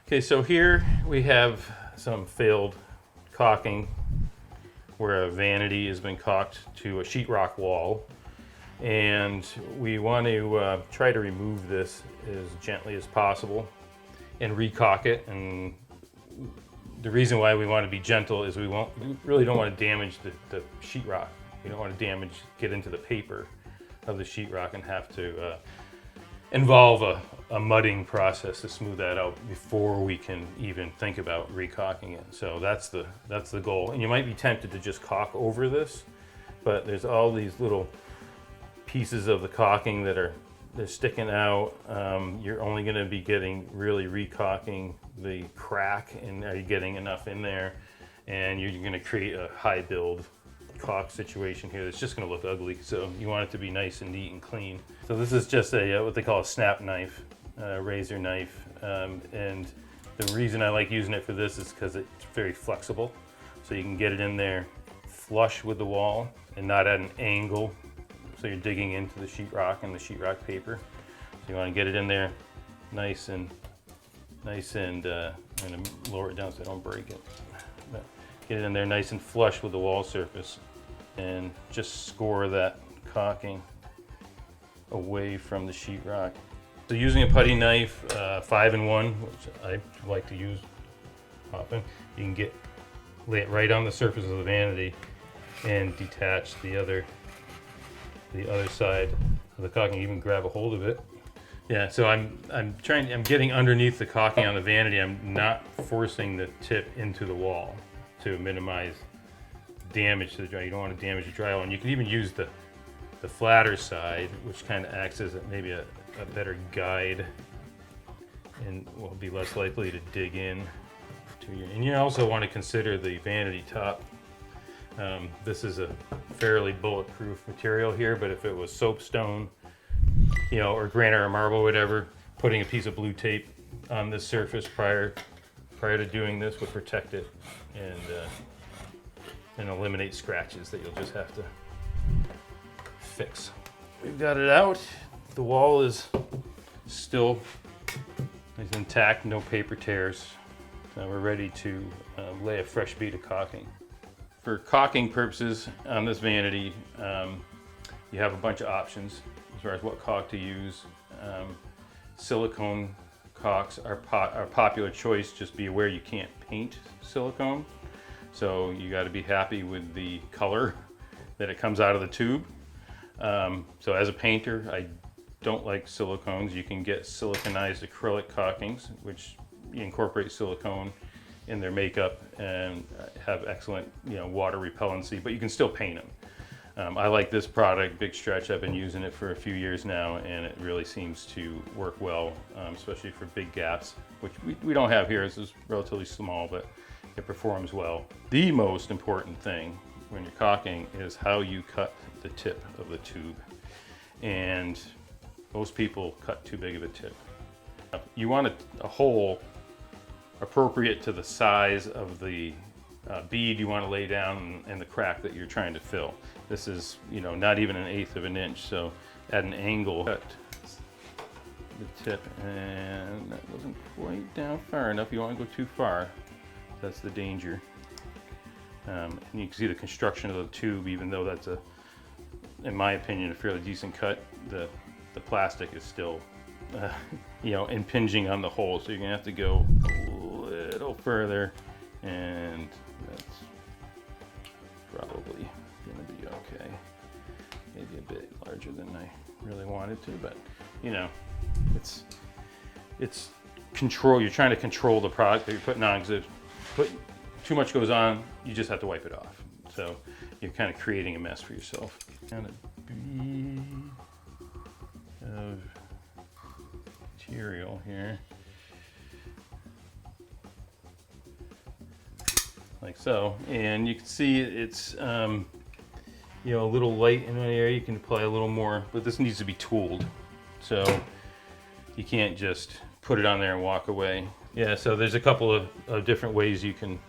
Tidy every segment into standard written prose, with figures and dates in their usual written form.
Okay, so here we have some failed caulking where a vanity has been caulked to a sheetrock wall, and we want to try to remove this as gently as possible and recaulk it. And the reason why we want to be gentle is we really don't want to damage the sheetrock. We don't want to get into the paper of the sheetrock and have to involve a mudding process to smooth that out before we can even think about recaulking it. So that's the goal. And you might be tempted to just caulk over this, but there's all these little pieces of the caulking they're sticking out. You're only going to be getting really recaulking the crack, and are you getting enough in there? And you're going to create a high build caulk situation here that's just going to look ugly. So you want it to be nice and neat and clean. So this is just a what they call a snap knife, razor knife, and the reason I like using it for this is because it's very flexible. So you can get it in there flush with the wall and not at an angle. So you're digging into the sheetrock and the sheetrock paper. So you want to get it in there nice and I'm going to lower it down so I don't break it. But get it in there nice and flush with the wall surface, and just score that caulking away from the sheetrock. So using a putty knife, 5-in-1, which I like to use often, you can lay it right on the surface of the vanity and detach the other side of the caulking. Even grab a hold of it. Yeah, so I'm getting underneath the caulking on the vanity. I'm not forcing the tip into the wall to minimize damage to the drywall. You don't want to damage the drywall, and you can even use the flatter side, which kind of acts as maybe a better guide, and will be less likely to dig in to you. And you also want to consider the vanity top. This is a fairly bulletproof material here, but if it was soapstone, or granite or marble, whatever, putting a piece of blue tape on this surface prior to doing this would protect it and eliminate scratches that you'll just have to fix. We've got it out. The wall is still nice and intact, no paper tears. So we're ready to lay a fresh bead of caulking. For caulking purposes on this vanity, you have a bunch of options as far as what caulk to use. Silicone caulks are popular choice. Just be aware you can't paint silicone, so you got to be happy with the color that it comes out of the tube. So as a painter, I don't like silicones. You can get siliconized acrylic caulkings, which incorporate silicone in their makeup and have excellent water repellency, but you can still paint them. I like this product, Big Stretch. I've been using it for a few years now, and it really seems to work well, especially for big gaps, which we don't have here. This is relatively small, but it performs well. The most important thing when you're caulking is how you cut the tip of the tube, and most people cut too big of a tip. You want a hole appropriate to the size of the bead you want to lay down and the crack that you're trying to fill. This is, not even 1/8 of an inch, so at an angle, cut the tip, and that wasn't quite down far enough. You don't want to go too far. That's the danger. And you can see the construction of the tube, even though that's in my opinion, a fairly decent cut. The plastic is still, impinging on the hole, so you're gonna have to go a little further, and that's probably gonna be okay. Maybe a bit larger than I really wanted to, but it's control. You're trying to control the product that you're putting on, because if too much goes on, you just have to wipe it off. So you're kind of creating a mess for yourself. Kind of bead of material here, like so, and you can see it's a little light in one area. You can apply a little more, but this needs to be tooled, so you can't just put it on there and walk away. Yeah, so there's a couple of different ways you can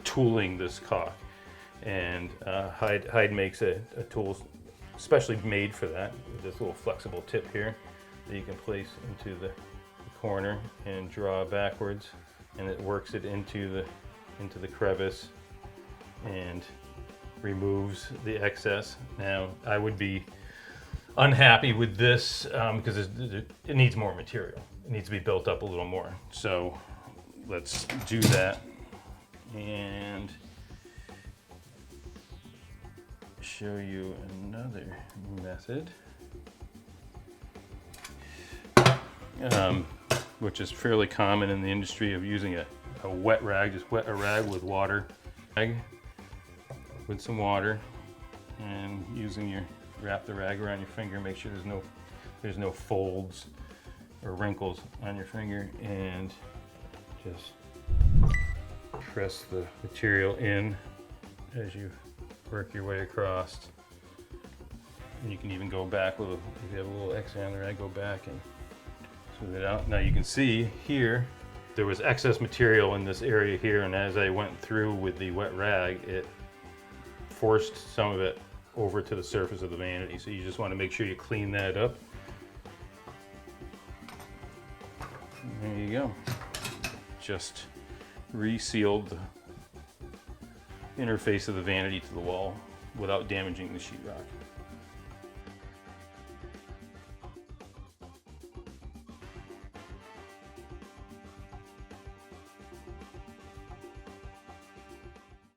tooling this caulk, and Hyde makes a tool especially made for that, with this little flexible tip here that you can place into the corner and draw backwards, and it works it into the crevice and removes the excess. Now, I would be unhappy with this because it needs more material. It needs to be built up a little more. So let's do that and show you another method, which is fairly common in the industry, of using a wet rag. Just wet a rag with water, with some water, and wrap the rag around your finger. Make sure there's no folds or wrinkles on your finger, and just press the material in as you work your way across. And you can even go back if you have a little excess on the rag, go back and smooth it out. Now you can see here there was excess material in this area here, and as I went through with the wet rag, it forced some of it over to the surface of the vanity. So you just want to make sure you clean that up. And there you go. Just resealed the interface of the vanity to the wall without damaging the sheetrock.